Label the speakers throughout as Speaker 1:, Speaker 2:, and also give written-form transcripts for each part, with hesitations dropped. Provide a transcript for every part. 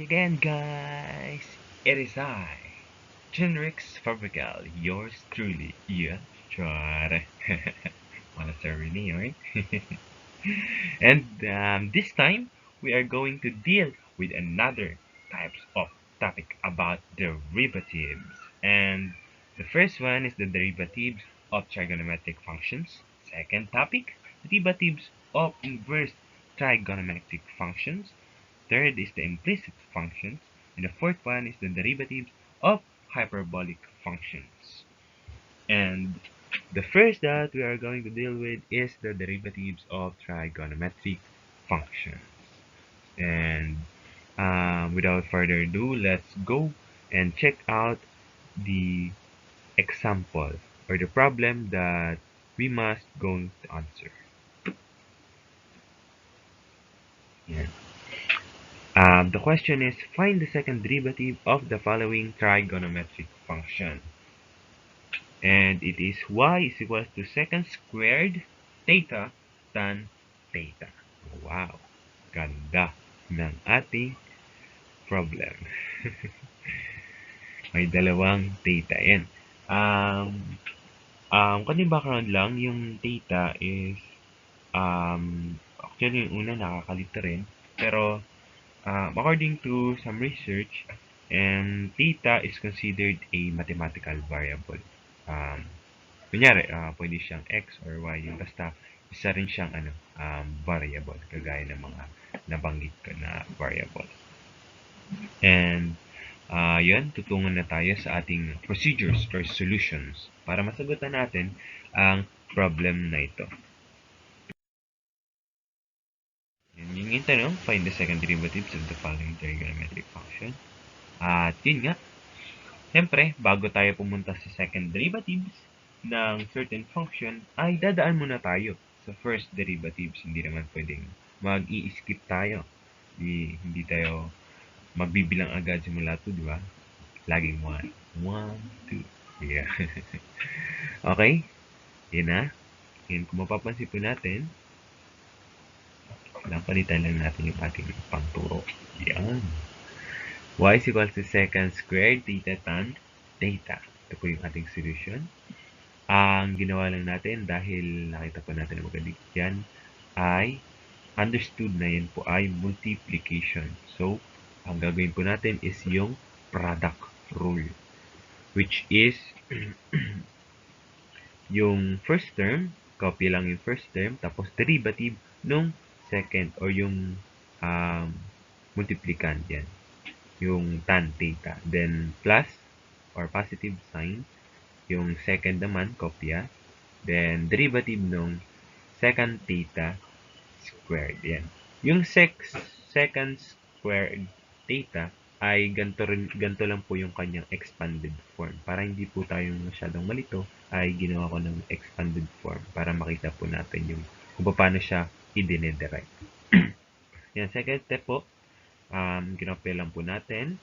Speaker 1: again, guys. It is I, Genrix Fabrical, yours truly. Yeah, try. Wanna serve me, right? And this time, we are going to deal with another types of topic about derivatives. And the first one is the derivatives of trigonometric functions. Second topic, derivatives of inverse trigonometric functions. Third is the implicit functions. And the fourth one is the derivatives of hyperbolic functions. And the first that we are going to deal with is the derivatives of trigonometric functions. And without further ado, let's go and check out the example or the problem that we must going to answer. Yeah. The question is, find the second derivative of the following trigonometric function. And it is y is equals to secant squared theta tan theta. Wow, ganda ng ating problem. May dalawang theta yan. Kunting background lang, yung theta is, actually yung una nakakalito rin. Pero, according to some research, and theta is considered a mathematical variable. Kunyari, pwede siyang x or y, yung basta isa rin siyang variable, kagaya ng mga nabanggit ko na variable. And yun, tutungan na tayo sa ating procedures or solutions para masagutan natin ang problem na ito. Yun yung tanong, find the second derivatives of the following trigonometric function. At yun nga, siyempre, bago tayo pumunta sa second derivatives ng certain function, ay dadaan muna tayo sa first derivatives. Hindi naman pwedeng mag-i-skip tayo. Hindi tayo magbibilang agad simula 2, di ba? Laging 1, 1, 2. Yeah. Okay? Yan na. And kung mapapansin po natin, palitan lang natin yung ating pangturo. Yan. Y is equal to secant squared theta tan theta. Ito po yung ating solution. Ang ginawa lang natin dahil nakita po natin na magaling yan ay understood na yan po ay multiplication. So, ang gagawin po natin is yung product rule, which is yung first term, copy lang yung first term, tapos derivative nung second or yung multiplicand yan, yung tan theta, then plus or positive sign, yung second naman, kopya, then derivative nung secant theta squared, yan. Yung secant squared theta ay ganito lang po yung kanyang expanded form. Para hindi po tayo masyadong malito, ay ginawa ko ng expanded form para makita po natin yung kung paano siya i-derive. Yan, second step po, ginopya lang po natin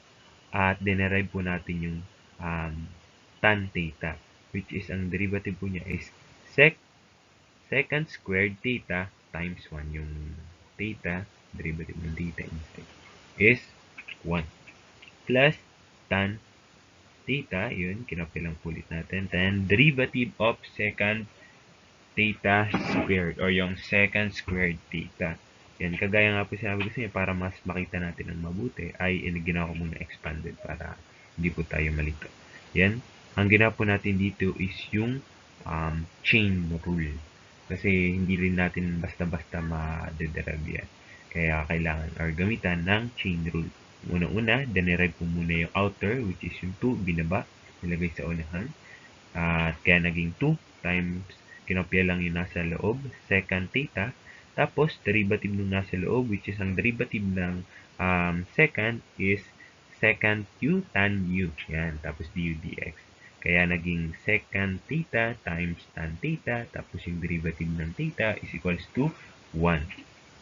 Speaker 1: at dinerive po natin yung tan theta, which is ang derivative po niya is secant squared theta times 1. Yung theta, derivative ng theta instead, is 1. Plus tan theta, yun, kinopya lang ulit natin. Then, derivative of secant theta squared or yung secant squared theta. Yan, kagaya nga po sinabi ko sa inyo, para mas makita natin ng mabuti, ay ginawa ko muna expanded para hindi po tayo malito. Yan, ang ginawa po natin dito is yung chain rule. Kasi hindi rin natin basta-basta ma-derive yan. Kaya kailangan or gamitan ng chain rule. Unang-una, dinerive po muna yung outer, which is yung 2, binaba, nilagay sa unahan. At kaya naging 2 times, kinopya lang yung nasa loob, secant theta. Tapos, derivative nung nasa loob, which is ang derivative ng secant is secant u tan u. Yan, tapos du dx. Kaya naging secant theta times tan theta, tapos yung derivative ng theta is equals to 1.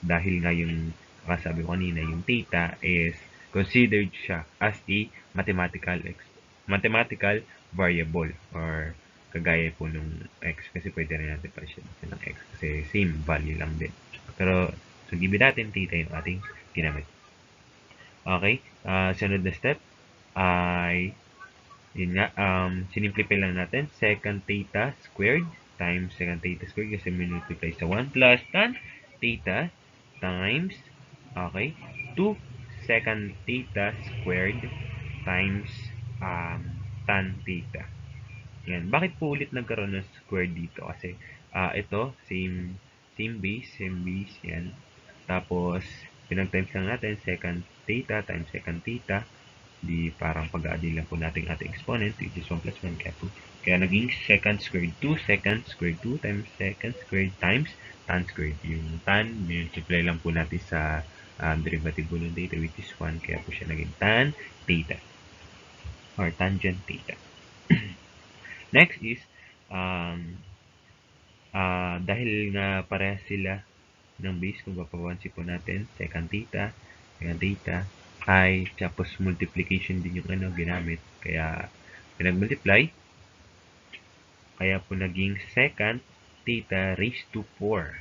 Speaker 1: Dahil nga yung, kasabi ko kanina, yung theta is considered siya as a mathematical variable or kagaya po nung x, kasi pwede rin natin pa siya ng x kasi same value lang din. Pero so give natin theta yung ating ginamit. Okay? Sunod na step ay, yun nga, sinimplify lang natin. Secant theta squared times secant theta squared kasi multiply sa 1 plus tan theta times, okay, 2 secant theta squared times tan theta. Yan. Bakit po ulit nagkaroon ng square dito? Kasi ito, same base, yan. Tapos, pinag-times lang natin, secant theta, di parang pag-aadi lang po natin ating exponent, which is 1 plus 1, kaya naging secant squared 2 times secant squared times tan squared. Yung tan, multiply lang po natin sa derivative po ng theta, which is 1, kaya po siya naging tan theta, or tangent theta. Next is, um, dahil nga parehas sila ng base, kung papapansin po natin, secant theta, ay tapos multiplication din yung ginamit. Kaya, pinag-multiply, kaya po naging secant theta raised to 4.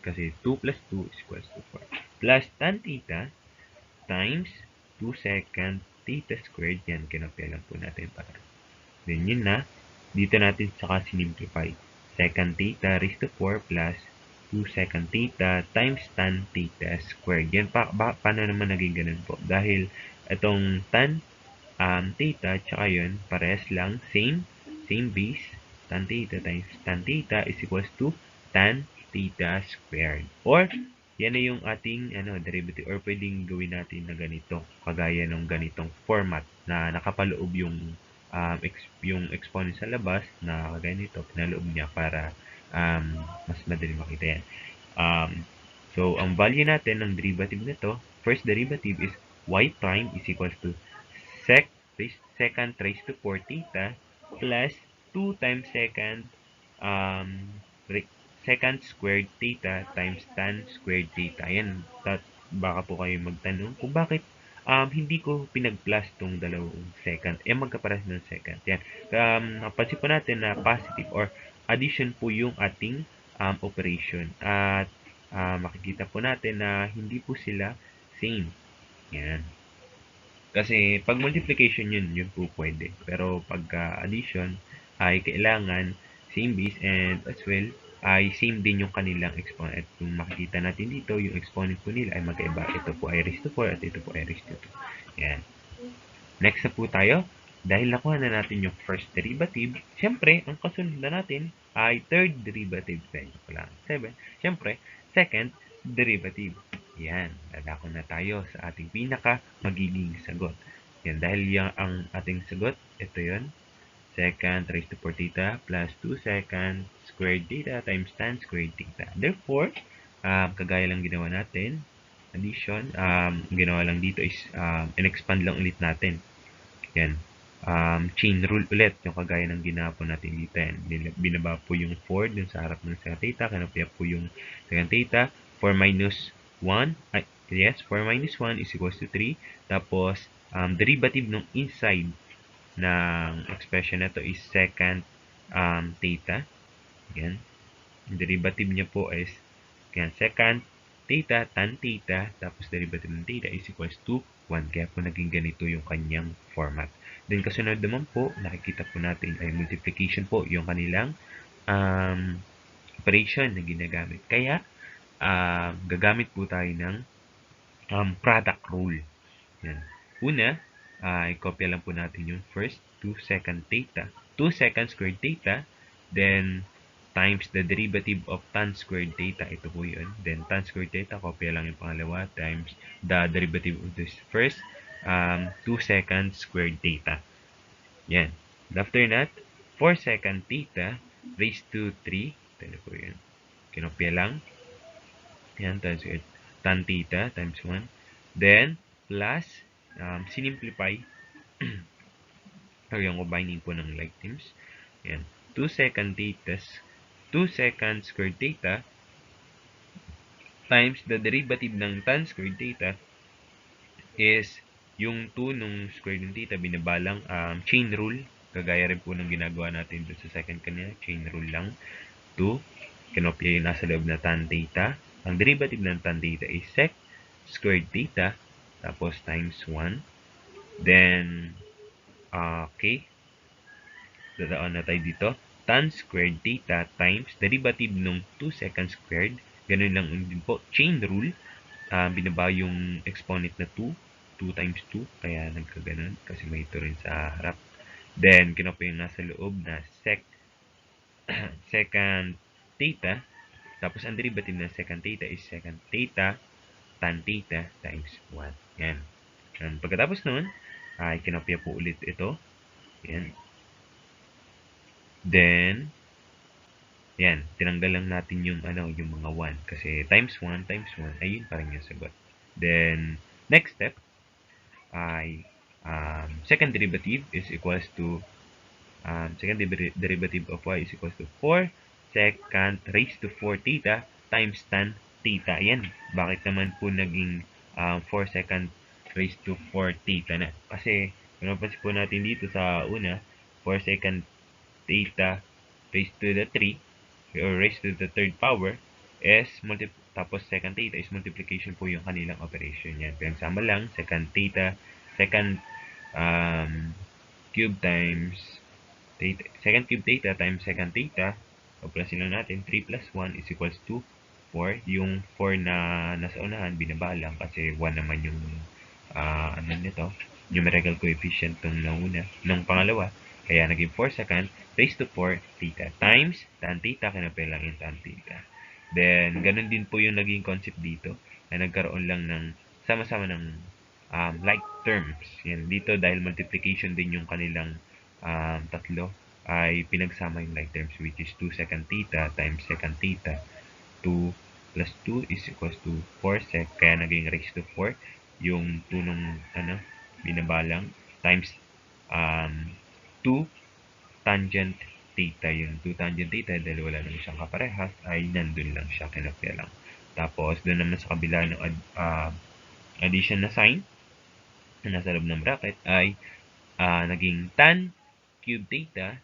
Speaker 1: Kasi 2 plus 2 is equals to 4. Plus tan theta times 2 secant theta squared. Yan, kinopya lang po natin para. Then yun na, dito natin saka sinimplify. Secant theta raised to 4 plus 2 secant theta times tan theta squared. Yan, paano naman naging ganun po? Dahil itong tan theta tsaka yun, parehas lang, same base, tan theta times tan theta is equals to tan theta squared. Or, yan na yung ating derivative, or pwedeng gawin natin na ganito, kagaya ng ganitong format na nakapaloob yung exponent sa labas na kagaya nito, pinaloob niya para mas madali makita yan. So, ang value natin ng derivative nito, first derivative is y prime is equals to secant raised to 4 theta plus 2 times um, secant squared theta times tan squared theta. Ayan, baka po kayo magtanong kung bakit hindi ko pinag-plus tong dalawang secant. Magkapares ng secant. Yan. Napansin po natin na positive or addition po yung ating operation. At makikita po natin na hindi po sila same. Yan. Kasi pag multiplication yun po pwede. Pero pagka addition ay kailangan same base, and as well ay same din yung kanilang exponent. Kung makikita natin dito, yung exponent po nila ay magkaiba. Ito po ay raised to 4 at ito po ay raised to 2. Yan. Next na po tayo. Dahil nakuha na natin yung first derivative, syempre, ang kasunod na natin ay third derivative. Wala, 7. Syempre, second derivative. Yan, dadako na tayo sa ating pinaka magiging sagot. Yan, dahil yung ang ating sagot, ito yon, secant raised to 4 theta plus 2 secant squared theta times tan squared theta. Therefore, kagaya lang ginawa natin, addition, ginawa lang dito is in-expand lang ulit natin. Yan. Chain rule ulit, yung kagaya ng ginawa po natin dito. Yan. Binaba po yung 4 dun sa harap ng secant theta, kinopya po yung secant theta. 4 minus 1, yes, 4 minus 1 is equals to 3. Tapos, derivative ng inside ng expression na to is secant theta. Yan. Derivative niya po is secant theta tan theta, tapos derivative ng theta is equals to 1. Kaya po naging ganito yung kanyang format. Then kasunod naman po, nakikita po natin ay multiplication po yung kanilang operation na ginagamit. Kaya, gagamit po tayo ng product rule. Yan. Una, i-copy lang po natin yung first 2 secant theta. 2 secant squared theta, then times the derivative of tan squared theta. Ito po yun. Then tan squared theta, copy lang yung pangalawa, times the derivative of this first 2 secant squared theta. Yan. After that, 4 secant theta raised to 3. Ito po yun. Kinopya lang. Yan, times tan theta times 1. Then, plus, sinimplify. Yung combining po ng like terms. Yan. 2 secant theta, 2 secant squared theta times the derivative ng tan squared theta is yung 2 nung square ng theta, binabalang chain rule. Kagaya rin po ng ginagawa natin dun sa second kanina, chain rule lang. 2, kinopya yung nasa loob na tan theta. Ang derivative ng tan theta is sec squared theta tapos times 1. Then, okay, dadaan na tayo dito. Tan squared theta times derivative nung 2 seconds squared. Ganun lang din po. Chain rule. Binaba yung exponent na 2. 2 times 2. Kaya nagkaganon. Kasi may ito rin sa harap. Then, kinuha yung nasa loob na second theta. Tapos, ang derivative ng second theta is second theta tan theta times 1. Yan. And pagkatapos nun, ay kinopya po ulit ito. Yan. Then, yan, tinanggal lang natin yung yung mga 1 kasi times 1 times 1 ayun pa rin yung sagot. Then next step ay second derivative is equals to second derivative of y is equals to 4 second raised to 4 theta times tan theta. Yan. Bakit naman po naging 4 second raised to 4 theta na? Kasi kung napansin po natin dito sa una, 4 second theta raised to the 3 or raised to the third power is tapos second theta is multiplication po yung kanilang operation yan. Pinagsama lang, second theta, second cube times theta, second cube theta times second theta, o plus lang natin, 3 plus 1 is equals to 4. Yung 4 na nasa unahan, binaba lang kasi 1 naman yung nito, numerical coefficient nung pangalawa. Kaya naging 4 second raised to 4 theta times tan theta, kinapel lang yung tan theta. Then, ganun din po yung naging concept dito na nagkaroon lang ng sama-sama ng like terms. Yan, dito dahil multiplication din yung kanilang tatlo, ay pinagsama yung like terms which is 2 second theta times second theta. 2 plus 2 is equals to 4 sec. Kaya naging raised to 4 yung 2 nung binabalang times 2 tangent theta. Yung 2 tangent theta dahil wala naman siyang kaparehas ay nandun lang siya, kinapya lang. Tapos doon naman sa kabila ng addition na sign na nasa loob ng bracket ay naging tan cube theta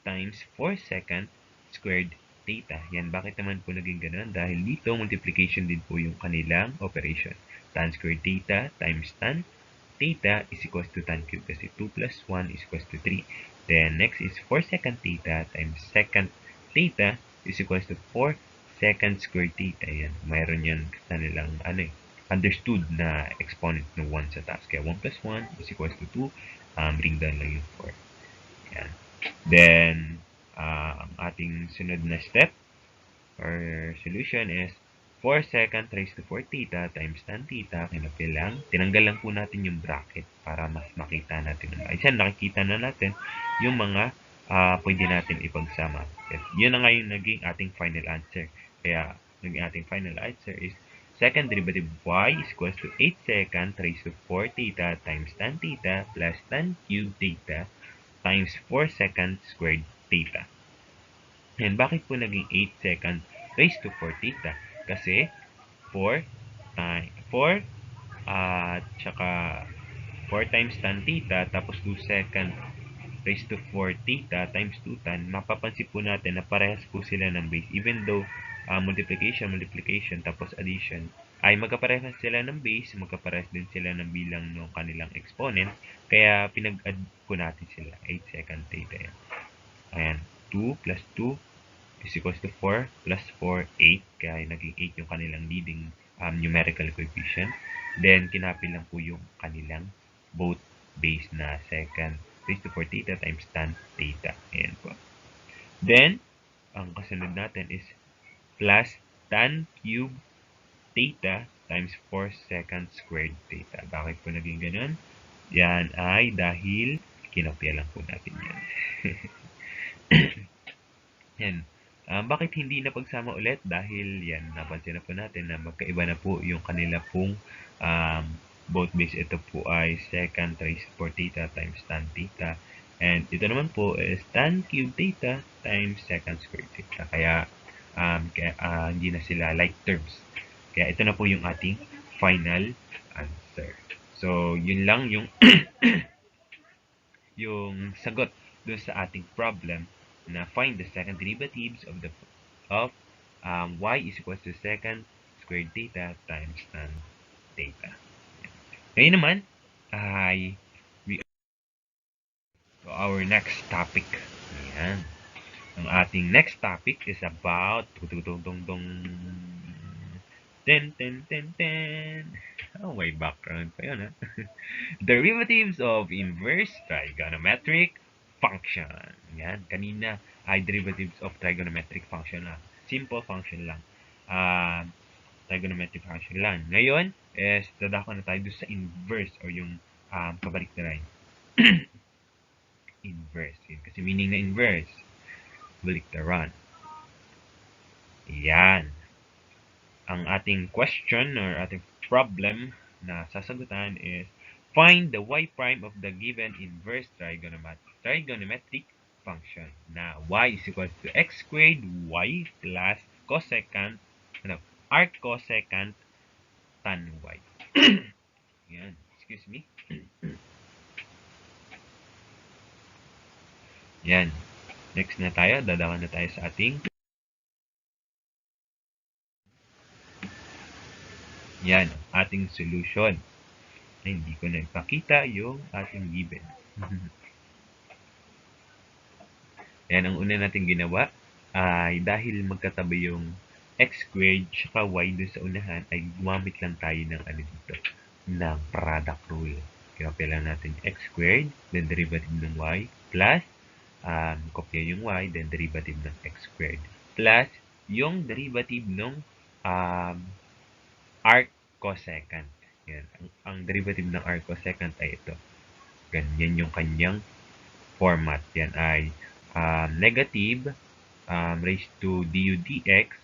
Speaker 1: times 4 second squared theta. Yan, bakit naman po naging ganun? Dahil dito, multiplication din po yung kanilang operation. Tan squared theta times tan theta is equals to tan cube kasi 2 plus 1 is equals to 3. Then, next is 4 second theta times second theta is equals to 4 second squared theta. Yan, mayroon yan sa nilang understood na exponent ng 1 sa taas. Kaya 1 plus 1 is equals to 2. Bring down lang yung 4. Yan. Then, ang ating sunod na step or solution is 4 second raised to 4 theta times tan theta. Kinapil lang. Tinanggal lang po natin yung bracket para mas makita natin. Ayun, nakikita na natin yung mga pwede natin ipagsama. Yun na nga yung naging ating final answer. Kaya, naging ating final answer is second derivative of y is equals to 8 second raised to 4 theta times tan theta plus tan cube theta times 4 second squared theta. And bakit po naging 8 second raised to 4 theta? Kasi 4 tsaka 4 times tan theta tapos 2 second raised to 4 theta times 2 tan, mapapansin po natin na parehas po sila ng base. Even though multiplication, tapos addition, ay magkaparehas sila ng base, magkaparehas din sila ng bilang ng kanilang exponent. Kaya pinag-add po natin sila. 8 second theta yan. Ayan. 2 plus 2 is equals to 4 plus 4, 8. Kaya naging 8 yung kanilang leading numerical coefficient. Then, kinapil lang po yung kanilang both base na second raised to 4 theta times tan theta. Ayan po. Then, ang kasunod natin is plus tan cube theta times 4 second squared theta. Bakit po naging ganun? Yan ay dahil kinopya lang po natin yan. Yan. Bakit hindi na pagsama ulit? Dahil yan, napansin na po natin na magkaiba na po yung kanila pong both base. Ito po ay second raised to 4 theta times tan theta. And ito naman po is tan cube theta times second squared theta. Kaya, hindi na sila like terms. Kaya ito na po yung ating final answer. So, yun lang yung yung sagot dun sa ating problem na find the second derivatives of y is equals to second squared theta times tan theta. Ngayon naman ay we to our next topic. Ayan. Ang ating next topic is about ten ten ten ten. Oh, may background pa yun, ha? Derivatives of inverse trigonometric function. Yan, kanina ay derivatives of trigonometric function lang. Simple function lang. Trigonometric function lang. Ngayon, is dadako na tayo sa inverse or yung kabaliktaran. Inverse. Yun, kasi meaning na inverse. Baliktaran. Yan. Ang ating question or ating problem na sasagutan is find the y prime of the given inverse trigonometric function na y is equal to x squared y plus cosecant arc cosecant tan y. Yan, excuse me. Yan. Next na tayo, dadawan na tayo sa ating yan, ating solution. Ay, hindi ko na ipakita yung ating given. Yan, ang una natin ginawa ay dahil magkatabi yung x squared tsaka y dun sa unahan, ay gumamit lang tayo ng ano dito, ng product rule. Kinopya lang natin x squared, then derivative ng y, plus, kopya yung y, then derivative ng x squared, plus, yung derivative ng arc cosecant. Yan. Ang derivative ng arc cosecant ay ito. Ganyan yung kanyang format. Yan ay negative raised to du dx.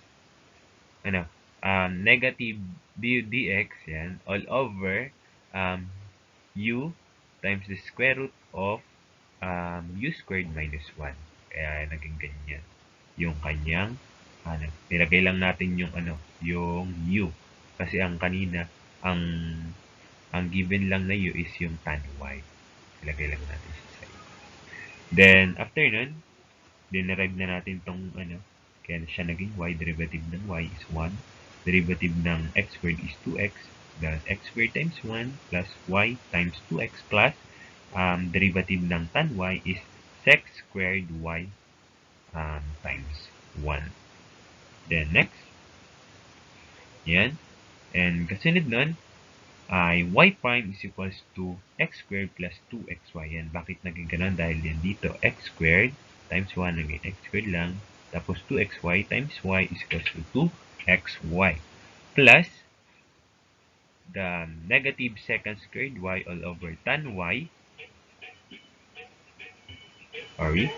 Speaker 1: Negative du dx. Yan. All over u times the square root of u squared minus 1. Kaya naging ganyan. Yung kanyang nilagay lang natin yung yung u. Kasi ang kanina, ang given lang na u is yung tan y. Ilagay lang natin sa side. Then, after nun, dinerive na natin tong kaya siya naging y. Derivative ng y is 1. Derivative ng x squared is 2x. Then, x squared times 1 plus y times 2x plus derivative ng tan y is sec squared y times 1. Then, next. Yan. And kasunod nun, ay y prime is equals to x squared plus 2xy. Yan. Bakit naging ganun? Dahil yan dito, x squared times 1 naging x squared lang. Tapos 2xy times y is equals to 2xy. Plus, the negative second squared y all over tan y. Sorry.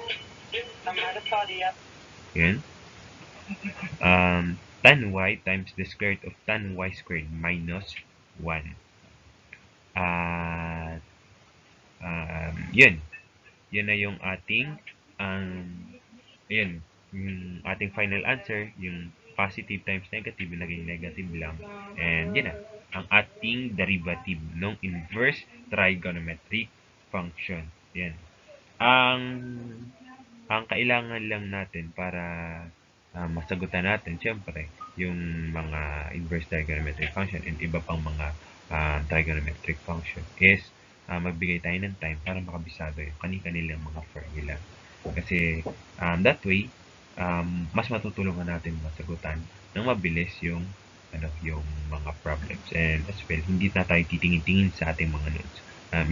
Speaker 1: Yan. Tan y times the square root of tan y squared minus 1. At yun. Yun na yung ating yun, yung ating final answer, yung positive times negative, naging negative lang. And yun na, ang ating derivative ng inverse trigonometric function. Yan. Ang kailangan lang natin para masagutan natin, syempre, yung mga inverse trigonometric function and iba pang mga trigonometric function is magbigay tayo ng time para makabisado yung kanilang mga formula. Kasi that way, mas matutulungan natin masagutan ng mabilis yung yung mga problems. And as well, hindi na tayo titingin-tingin sa ating mga notes.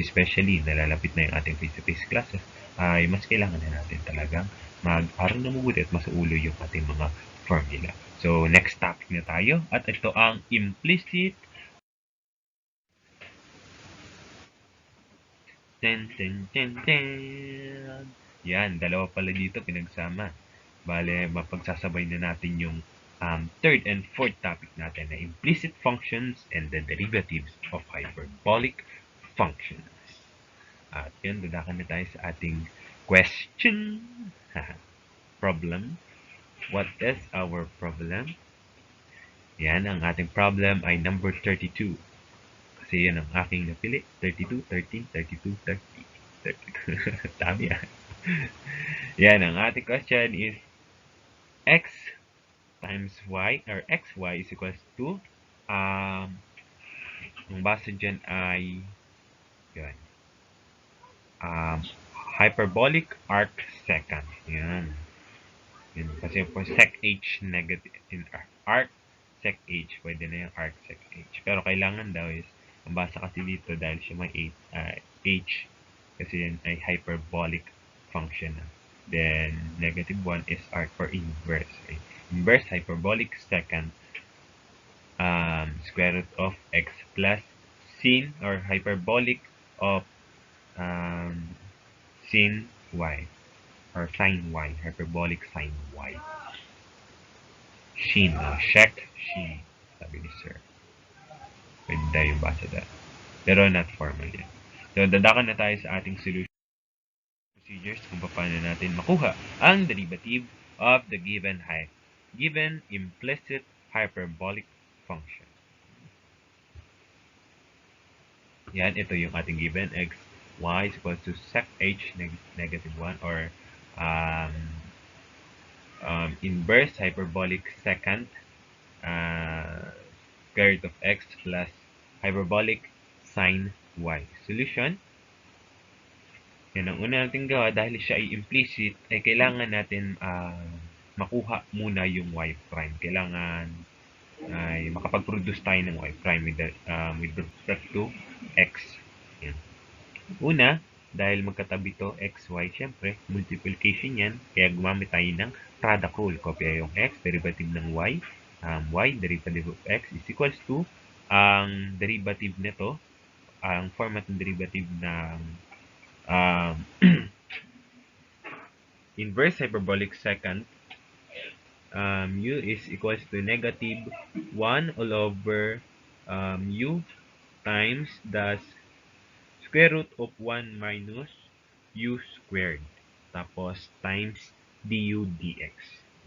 Speaker 1: Especially, nalalapit na yung ating face-to-face classes, ay mas kailangan na natin talagang mag-aral na mabuti at masuulo yung ating mga formula. So, next topic na tayo. At ito ang implicit Yan, dalawa pala dito pinagsama. Bale, mapagsasabay na natin yung third and fourth topic natin na implicit functions and the derivatives of hyperbolic functions. At yun, dadakan na tayo sa ating question. Problem. What is our problem? Yan, ang ating problem ay number 32. Kasi yan ang aking napili. 32, 13, 32, 30. 32. Dami yan. Yan, ang ating question is x times y or xy is equals to Ang base dyan ay yun, um, hyperbolic arc secant. Yan. Yun. Kasi for sec h negative in arc sec h, pwede na yung arc sec h. Pero kailangan daw is, ang basa kasi dito dahil siya may h, kasi yun ay hyperbolic function na. Then, negative 1 is arc for inverse. Right? Inverse hyperbolic secant square root of x plus sin or hyperbolic of um, sin y or sin y, hyperbolic sin y. Shin, check, shin, sabi ni sir. Pwede tayo basa da. Pero not formal yan. So, dadakan na tayo sa ating solution procedures kung paano natin makuha ang derivative of the given implicit hyperbolic function. Yan, ito yung ating given x, y is equal to sec h negative 1 or um, inverse hyperbolic secant square root of x plus hyperbolic sine y. Solution, yan ang una natin gawa dahil siya ay implicit ay kailangan natin makuha muna yung y prime. Kailangan ay makapag-produce tayo ng y prime with respect to x. Yan. Una, dahil magkatabi to x, y, syempre, multiplication yan, kaya gumamit tayo ng product rule. Kopya yung x, derivative ng y, derivative of x is equals to, ang derivative nito, ang format ng derivative ng inverse hyperbolic secant, u is equals to negative 1 all over u times the square root of 1 minus u squared. Tapos, times du dx.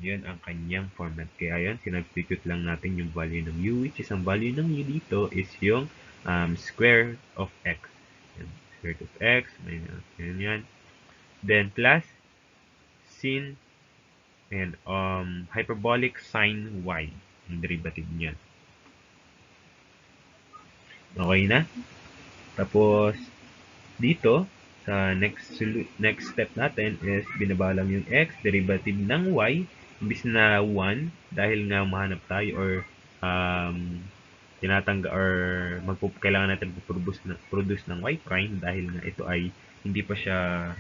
Speaker 1: Yun ang kanyang format. Kaya yun, sinubstitute lang natin yung value ng u, which is ang value ng u dito is yung square of x. Yan. Square root of x, minus, yan. Then, plus, sin, and hyperbolic sine y. Yung derivative niyan. Okay na? Tapos, dito, sa next step natin is binaba lang yung x, derivative ng y, imbis na 1, dahil nga mahanap tayo or tinatangga or kailangan natin produce ng y prime dahil nga ito ay hindi pa siya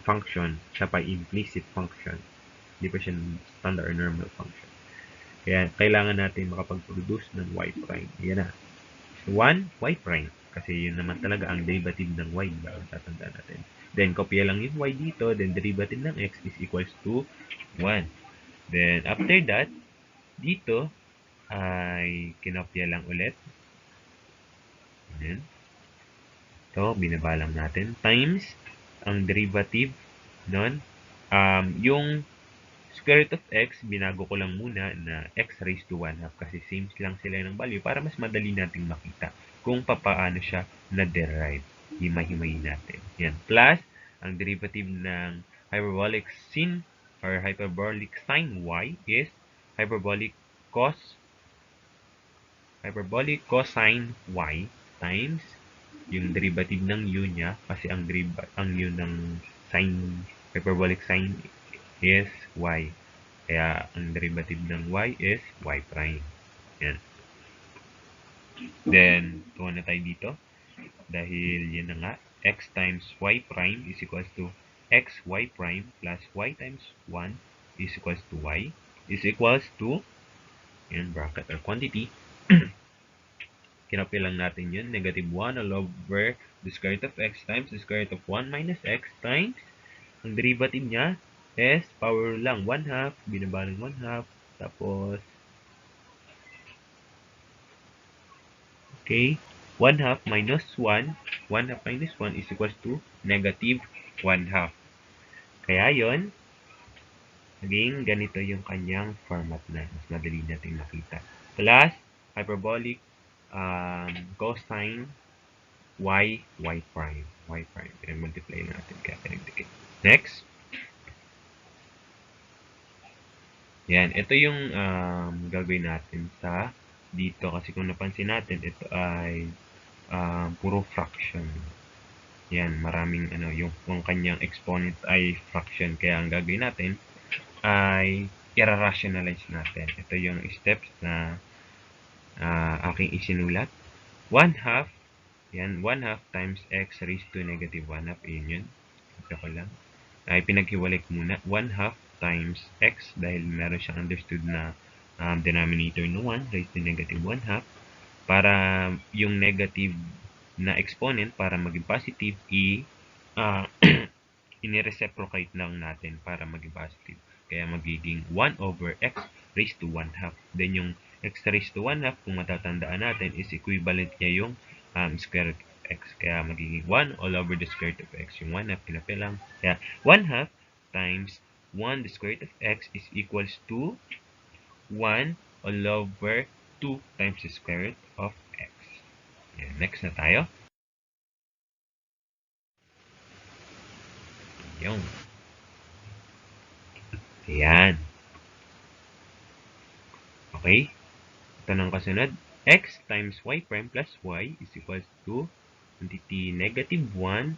Speaker 1: function, siya pa implicit function. Hindi pa siya standard or normal function. Kaya kailangan natin makapag-produce ng y prime. Yan na. 1, y prime. Kasi yun naman talaga ang derivative ng y. Tatandaan natin. Then, kopya lang yung y dito. Then, derivative ng x is equals to 1. Then, after that, dito, ay kinopya lang ulit. Ayan. Ito, binaba lang natin. Times, ang derivative nun, yung square root of x, binago ko lang muna na x raised to 1 half kasi same lang sila ng value para mas madali nating makita kung paano siya na-derive. Himay-himayin natin. Yan. Plus, ang derivative ng hyperbolic sin or hyperbolic sine y is hyperbolic cosine y times yung derivative ng u niya kasi ang u ng sine, hyperbolic sine is y. Kaya, ang derivative ng y is y prime. Yan. Then, tuwa na tayo dito. Dahil yan na nga, x times y prime is equals to xy prime plus y times 1 is equals to y is equals to, yan, bracket or quantity. Kinopya lang natin yun. Negative 1 all over the square root of x times the square root of 1 minus x times ang derivative niya is power lang 1 half, binaba ng 1 half, tapos okay, 1 half minus 1, 1 half minus 1 is equals to negative 1 half. Kaya yon, naging ganito yung kanyang format na mas madali natin makita. Plus, hyperbolic cosine y prime. Y prime. Pinag-multiply natin kaya pinag-dikit. Next. Yan, ito yung gagawin natin sa dito kasi kung napansin natin, ito ay puro fraction. Yan, maraming yung kanyang exponent ay fraction. Kaya ang gagawin natin ay i-rationalize natin. Ito yung steps na aking isinulat. 1/2, yan, 1/2 times x raised to negative 1/2, yun yun. Ito ko lang. Ay pinaghiwalay ko muna. 1/2 times x dahil meron siyang understood na denominator na 1 raised to negative 1/2. Para yung negative na exponent, para maging positive, uh, ini-reciprocate lang natin para maging positive. Kaya magiging 1 over x raised to 1/2. Then yung x raised to 1/2, kung matatandaan natin, is equivalent niya yung square root of x. Kaya magiging 1 all over the square root of x. Yung 1/2, pinapilang. Kaya 1/2 times 1 the square root of x is equals to 1 all over 2 times the square root of x. Yan. Next na tayo. Yung. Ayan. Okay. Ito ng kasunod. X times y prime plus y is equals to quantity negative 1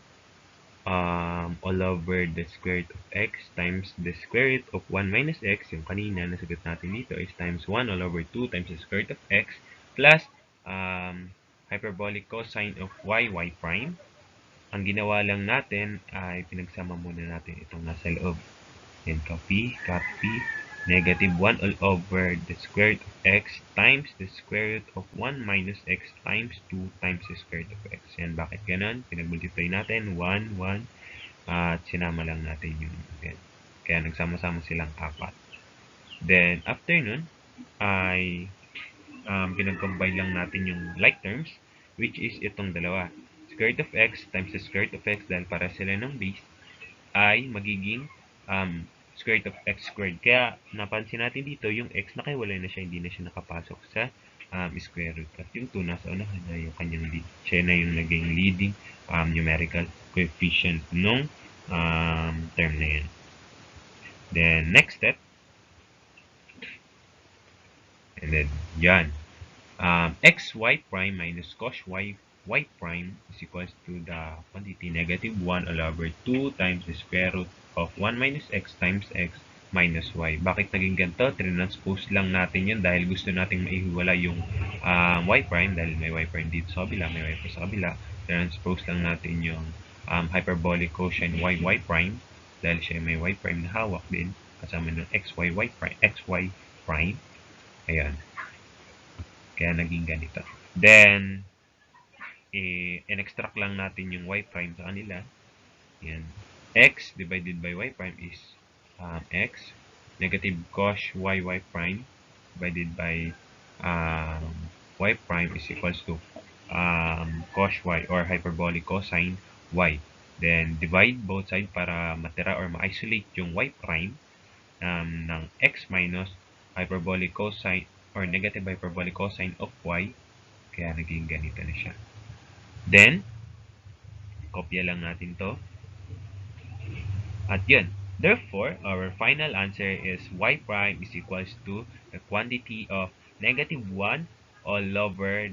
Speaker 1: all over the square root of x times the square root of 1 minus x. Yung kanina, nasagot natin dito is times 1 all over 2 times the square root of x plus hyperbolic cosine of y prime. Ang ginawa lang natin ay pinagsama muna natin itong nasa loob. Then copy, negative 1 all over the square root of x times the square root of 1 minus x times 2 times the square root of x. Yan, bakit ganun? Pinag-multiply natin, 1, 1, at sinama lang natin yung yan. Kaya nagsama-sama silang 4. Then, after nun, ay pinag-combine lang natin yung like terms, which is itong dalawa. Square root of x times the square root of x, dahil para sila ng base, ay magiging square root of x squared. Kaya napansin natin dito yung x nakahiwalay na siya, hindi na siya nakapasok sa square root. At yung 2 nasa unahan na yung kanyang lead. Siya na yung naging leading numerical coefficient nung term na yun. Then next step, and then yan, xy prime minus cos y prime is equals to the quantity negative 1 all over 2 times the square root of 1 minus x times x minus y. Bakit naging ganito? Transpose lang natin yan dahil gusto nating maihiwala yung y prime, dahil may y prime dito sa kabila, may y prime sa kabila. Transpose lang natin yung hyperbolic quotient y prime dahil siya may y prime na hawak din kasama ng xy prime. Ayan. Kaya naging ganito. Then, in-extract lang natin yung y prime sa kanila. Yan. X divided by y prime is x. Negative cos y prime divided by y prime is equals to cos y or hyperbolic cosine y. Then, divide both sides para matira or ma-isolate yung y prime ng x minus hyperbolic cosine or negative hyperbolic cosine of y. Kaya naging ganito na siya. Then, kopya lang natin to. At yun. Therefore, our final answer is y prime is equals to the quantity of negative 1 all over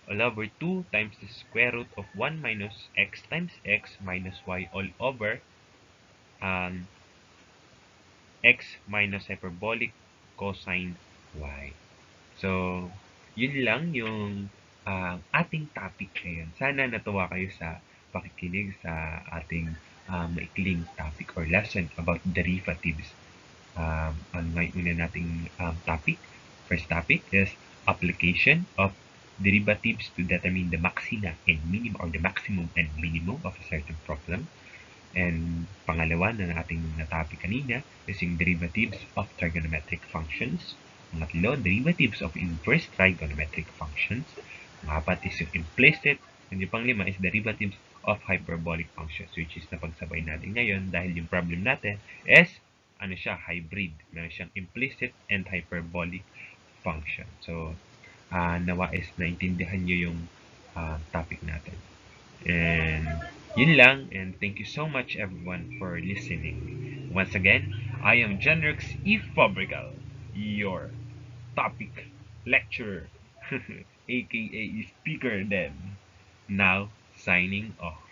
Speaker 1: 2 times the square root of 1 minus x times x minus y all over x minus hyperbolic cosine y. So, yun lang yung ating topic ngayon. Sana natuwa kayo sa pakikinig sa ating maikling topic or lesson about derivatives. Ang may una nating topic, first topic is application of derivatives to determine the maxima and minimum or the maximum and minimum of a certain problem. And pangalawa na ating na-topic kanina is yung derivatives of trigonometric functions. Pangatlo, derivatives of inverse trigonometric functions. Pangapat is yung implicit. And yung panglima is derivatives of hyperbolic functions, which is napagsabay natin ngayon dahil yung problem natin is hybrid. Meron siyang implicit and hyperbolic function. So, nawa is naintindihan nyo yung topic natin. And yun lang, and thank you so much everyone for listening. Once again, I am Genrix E. Fabrical, your topic lecturer. aka Speaker then. Now, signing off.